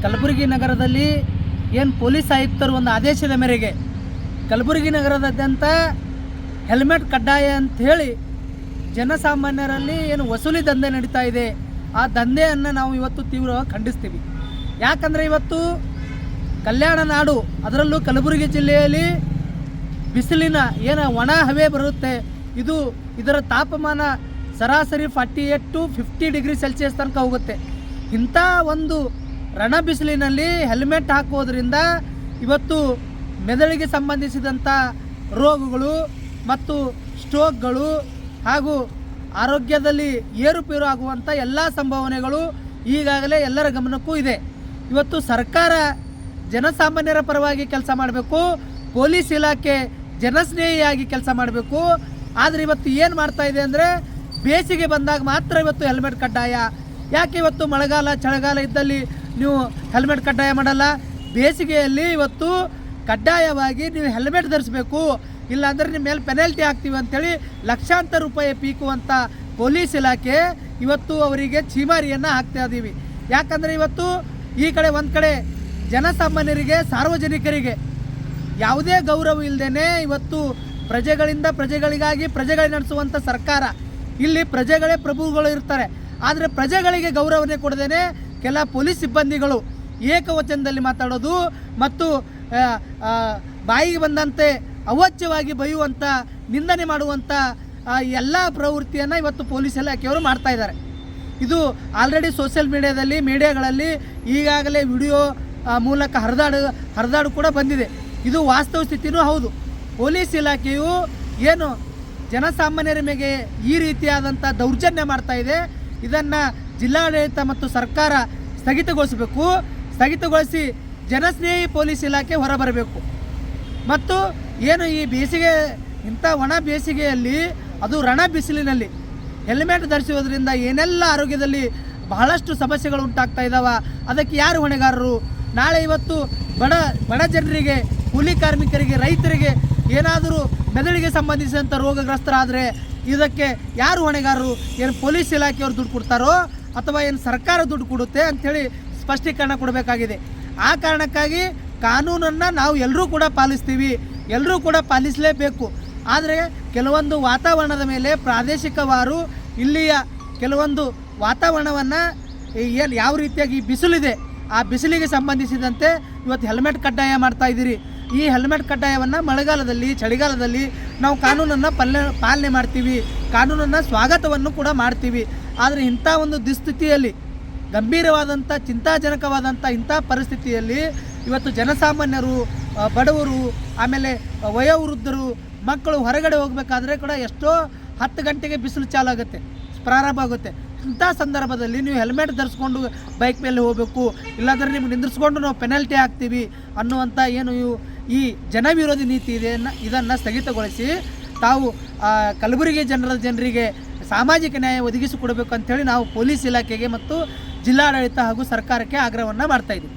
ಕಲಬುರಗಿ ನಗರದಲ್ಲಿ ಏನು ಪೊಲೀಸ್ ಆಯುಕ್ತರು ಒಂದು ಆದೇಶದ ಮೇರೆಗೆ ಕಲಬುರಗಿ ನಗರದಾದ್ಯಂತ ಹೆಲ್ಮೆಟ್ ಕಡ್ಡಾಯ ಅಂತ ಹೇಳಿ ಜನಸಾಮಾನ್ಯರಲ್ಲಿ ಏನು ವಸೂಲಿ ದಂಧೆ ನಡೀತಾ ಇದೆ. ಆ ದಂಧೆಯನ್ನು ನಾವು ಇವತ್ತು ತೀವ್ರವಾಗಿ ಖಂಡಿಸ್ತೀವಿ. ಯಾಕಂದರೆ ಇವತ್ತು ಕಲ್ಯಾಣ ನಾಡು, ಅದರಲ್ಲೂ ಕಲಬುರಗಿ ಜಿಲ್ಲೆಯಲ್ಲಿ ಬಿಸಿಲಿನ ಏನು ಒಣ ಹವೆ ಬರುತ್ತೆ, ಇದರ ತಾಪಮಾನ ಸರಾಸರಿ 48 to 50 ಡಿಗ್ರಿ ಸೆಲ್ಸಿಯಸ್ ತನಕ ಹೋಗುತ್ತೆ. ಇಂಥ ಒಂದು ರಣ ಬಿಸಿಲಿನಲ್ಲಿ ಹೆಲ್ಮೆಟ್ ಹಾಕೋದ್ರಿಂದ ಇವತ್ತು ಮೆದುಳಿಗೆ ಸಂಬಂಧಿಸಿದಂಥ ರೋಗಗಳು ಮತ್ತು ಸ್ಟ್ರೋಕ್ಗಳು ಹಾಗೂ ಆರೋಗ್ಯದಲ್ಲಿ ಏರುಪೇರು ಆಗುವಂಥ ಎಲ್ಲ ಸಂಭಾವನೆಗಳು ಈಗಾಗಲೇ ಎಲ್ಲರ ಗಮನಕ್ಕೂ ಇದೆ. ಇವತ್ತು ಸರ್ಕಾರ ಜನಸಾಮಾನ್ಯರ ಪರವಾಗಿ ಕೆಲಸ ಮಾಡಬೇಕು, ಪೊಲೀಸ್ ಇಲಾಖೆ ಜನಸ್ನೇಹಿಯಾಗಿ ಕೆಲಸ ಮಾಡಬೇಕು. ಆದರೆ ಇವತ್ತು ಏನು ಮಾಡ್ತಾ ಇದೆ ಅಂದರೆ, ಬೇಸಿಗೆ ಬಂದಾಗ ಮಾತ್ರ ಇವತ್ತು ಹೆಲ್ಮೆಟ್ ಕಡ್ಡಾಯ. ಯಾಕೆ ಇವತ್ತು ಮಳೆಗಾಲ ಚಳಿಗಾಲ ಇದ್ದಲ್ಲಿ ನೀವು ಹೆಲ್ಮೆಟ್ ಕಡ್ಡಾಯ ಮಾಡಲ್ಲ? ಬೇಸಿಗೆಯಲ್ಲಿ ಇವತ್ತು ಕಡ್ಡಾಯವಾಗಿ ನೀವು ಹೆಲ್ಮೆಟ್ ಧರಿಸಬೇಕು, ಇಲ್ಲಾಂದರೆ ನಿಮ್ಮ ಮೇಲೆ ಪೆನಾಲ್ಟಿ ಹಾಕ್ತೀವಿ ಅಂಥೇಳಿ ಲಕ್ಷಾಂತರ ರೂಪಾಯಿ ಪೀಕುವಂಥ ಪೊಲೀಸ್ ಇಲಾಖೆ ಇವತ್ತು ಅವರಿಗೆ ಛೀಮಾರಿಯನ್ನು ಹಾಕ್ತಾ ಇದ್ದೀವಿ. ಯಾಕಂದರೆ ಇವತ್ತು ಈ ಕಡೆ ಒಂದು ಕಡೆ ಜನಸಾಮಾನ್ಯರಿಗೆ, ಸಾರ್ವಜನಿಕರಿಗೆ ಯಾವುದೇ ಗೌರವ ಇಲ್ಲದೇ ಇವತ್ತು ಪ್ರಜೆಗಳಿಂದ ಪ್ರಜೆಗಳಿಗಾಗಿ ಪ್ರಜೆಗಳೇ ನಡೆಸುವಂಥ ಸರ್ಕಾರ. ಇಲ್ಲಿ ಪ್ರಜೆಗಳೇ ಪ್ರಭುಗಳು ಇರ್ತಾರೆ. ಆದರೆ ಪ್ರಜೆಗಳಿಗೆ ಗೌರವನೇ ಕೊಡದೇನೆ ಕೆಲ ಪೊಲೀಸ್ ಸಿಬ್ಬಂದಿಗಳು ಏಕವಚನದಲ್ಲಿ ಮಾತಾಡೋದು ಮತ್ತು ಬಾಯಿಗೆ ಬಂದಂತೆ ಅವಾಚ್ಯವಾಗಿ ಬೈಯುವಂಥ, ನಿಂದನೆ ಮಾಡುವಂಥ ಎಲ್ಲ ಪ್ರವೃತ್ತಿಯನ್ನು ಇವತ್ತು ಪೊಲೀಸ್ ಇಲಾಖೆಯವರು ಮಾಡ್ತಾ ಇದ್ದಾರೆ. ಆಲ್ರೆಡಿ ಸೋಷಿಯಲ್ ಮೀಡಿಯಾಗಳಲ್ಲಿ ಈಗಾಗಲೇ ವಿಡಿಯೋ ಮೂಲಕ ಹರಿದಾಡು ಕೂಡ ಬಂದಿದೆ. ಇದು ವಾಸ್ತವ ಸ್ಥಿತಿನೂ ಹೌದು. ಪೊಲೀಸ್ ಇಲಾಖೆಯು ಏನು ಜನಸಾಮಾನ್ಯರ ಮೇಲೆ ಈ ರೀತಿಯಾದಂಥ ದೌರ್ಜನ್ಯ ಮಾಡ್ತಾ ಇದೆ, ಇದನ್ನು ಜಿಲ್ಲಾಡಳಿತ ಮತ್ತು ಸರ್ಕಾರ ಸ್ಥಗಿತಗೊಳಿಸಬೇಕು. ಸ್ಥಗಿತಗೊಳಿಸಿ ಜನಸ್ನೇಹಿ ಪೊಲೀಸ್ ಇಲಾಖೆ ಹೊರಬರಬೇಕು. ಮತ್ತು ಏನು ಈ ಬೇಸಿಗೆ, ಇಂಥ ಒಣ ಬೇಸಿಗೆಯಲ್ಲಿ, ಅದು ರಣ ಬಿಸಿಲಿನಲ್ಲಿ ಹೆಲ್ಮೆಟ್ ಧರಿಸುವುದರಿಂದ ಏನೆಲ್ಲ ಆರೋಗ್ಯದಲ್ಲಿ ಬಹಳಷ್ಟು ಸಮಸ್ಯೆಗಳು ಉಂಟಾಗ್ತಾ ಇದ್ದಾವೆ. ಅದಕ್ಕೆ ಯಾರು ಹೊಣೆಗಾರರು? ನಾಳೆ ಇವತ್ತು ಬಡ ಜನರಿಗೆ, ಕೂಲಿ ಕಾರ್ಮಿಕರಿಗೆ, ರೈತರಿಗೆ ಏನಾದರೂ ಮೆದುಳಿಗೆ ಸಂಬಂಧಿಸಿದಂಥ ರೋಗಗ್ರಸ್ತರಾದರೆ ಇದಕ್ಕೆ ಯಾರು ಹೊಣೆಗಾರರು? ಏನು ಪೊಲೀಸ್ ಇಲಾಖೆಯವರು ದುಡ್ಡು ಕೊಡ್ತಾರೋ ಅಥವಾ ಏನು ಸರ್ಕಾರ ದುಡ್ಡು ಕೊಡುತ್ತೆ ಅಂಥೇಳಿ ಸ್ಪಷ್ಟೀಕರಣ ಕೊಡಬೇಕಾಗಿದೆ. ಆ ಕಾರಣಕ್ಕಾಗಿ ಕಾನೂನನ್ನು ನಾವು ಎಲ್ಲರೂ ಕೂಡ ಪಾಲಿಸ್ತೀವಿ, ಎಲ್ಲರೂ ಕೂಡ ಪಾಲಿಸಲೇಬೇಕು. ಆದರೆ ಕೆಲವೊಂದು ವಾತಾವರಣದ ಮೇಲೆ ಪ್ರಾದೇಶಿಕವಾರು ಇಲ್ಲಿಯ ಕೆಲವೊಂದು ವಾತಾವರಣವನ್ನು ಏನು ಯಾವ ರೀತಿಯಾಗಿ ಬಿಸಿಲಿದೆ, ಆ ಬಿಸಿಲಿಗೆ ಸಂಬಂಧಿಸಿದಂತೆ ಇವತ್ತು ಹೆಲ್ಮೆಟ್ ಕಡ್ಡಾಯ ಮಾಡ್ತಾ ಇದ್ದೀರಿ. ಈ ಹೆಲ್ಮೆಟ್ ಕಡ್ಡಾಯವನ್ನು ಮಳೆಗಾಲದಲ್ಲಿ, ಚಳಿಗಾಲದಲ್ಲಿ ನಾವು ಕಾನೂನನ್ನು ಪಾಲನೆ ಮಾಡ್ತೀವಿ, ಕಾನೂನನ್ನು ಸ್ವಾಗತವನ್ನು ಕೂಡ ಮಾಡ್ತೀವಿ. ಆದರೆ ಇಂಥ ಒಂದು ದುಸ್ಥಿತಿಯಲ್ಲಿ, ಗಂಭೀರವಾದಂಥ ಚಿಂತಾಜನಕವಾದಂಥ ಇಂಥ ಪರಿಸ್ಥಿತಿಯಲ್ಲಿ ಇವತ್ತು ಜನಸಾಮಾನ್ಯರು, ಬಡವರು, ಆಮೇಲೆ ವಯೋವೃದ್ಧರು, ಮಕ್ಕಳು ಹೊರಗಡೆ ಹೋಗಬೇಕಾದ್ರೆ ಕೂಡ ಎಷ್ಟೋ 10 ಗಂಟೆಗೆ ಬಿಸಿಲು ಚಾಲಾಗುತ್ತೆ, ಪ್ರಾರಂಭ ಆಗುತ್ತೆ. ಇಂಥ ಸಂದರ್ಭದಲ್ಲಿ ನೀವು ಹೆಲ್ಮೆಟ್ ಧರಿಸ್ಕೊಂಡು ಬೈಕ್ ಮೇಲೆ ಹೋಗಬೇಕು, ಇಲ್ಲಾಂದರೆ ನಿಮ್ಗೆ ನಿಂದಿರಿಸ್ಕೊಂಡು ನಾವು ಪೆನಾಲ್ಟಿ ಹಾಕ್ತೀವಿ ಅನ್ನುವಂಥ ಏನು ಈ ಜನವಿರೋಧಿ ನೀತಿ ಇದೆ, ಇದನ್ನು ಸ್ಥಗಿತಗೊಳಿಸಿ ತಾವು ಕಲಬುರಗಿ ಜನರಿಗೆ ಸಾಮಾಜಿಕ ನ್ಯಾಯ ಒದಗಿಸಿಕೊಡಬೇಕು ಅಂಥೇಳಿ ನಾವು ಪೊಲೀಸ್ ಇಲಾಖೆಗೆ ಮತ್ತು ಜಿಲ್ಲಾಡಳಿತ ಹಾಗೂ ಸರ್ಕಾರಕ್ಕೆ ಆಗ್ರಹವನ್ನು ಮಾಡ್ತಾಯಿದ್ದೀವಿ.